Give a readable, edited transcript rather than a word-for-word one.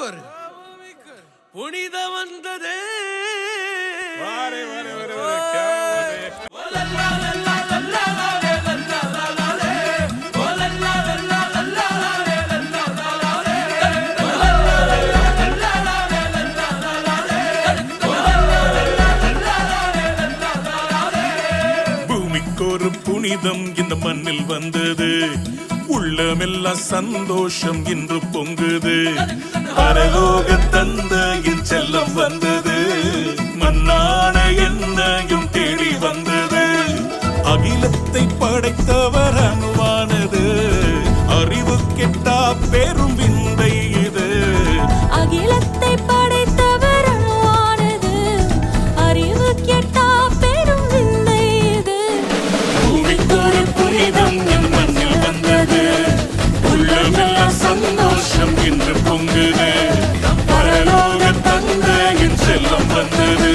ஒரு புனித வந்ததே. ஒரு புனிதம் இந்த மண்ணில் வந்தது, உள்ளமெல்லாம் சந்தோஷம் இன்று பொங்குது. பரலோக தந்தையின் செல்லம் வந்தது, மண்ணான என்னையும் தேடி வந்தது. அகிலத்தை படைத்தவர் அணுவானது, அறிவு கெட்டா பெரும் விந்தை இது. அகிலத்தை படைத்தவர் அணுவானது, அறிவு கெட்டா பெரும் விந்தை இது. பூமிக்கொரு புனிதம் என் மண்ணில் வந்தது, உள்ளமெல்லாம் சந்தோஷம் இன்று பொங்குது. பரலோக தந்தையின் செல்லம் வந்தது,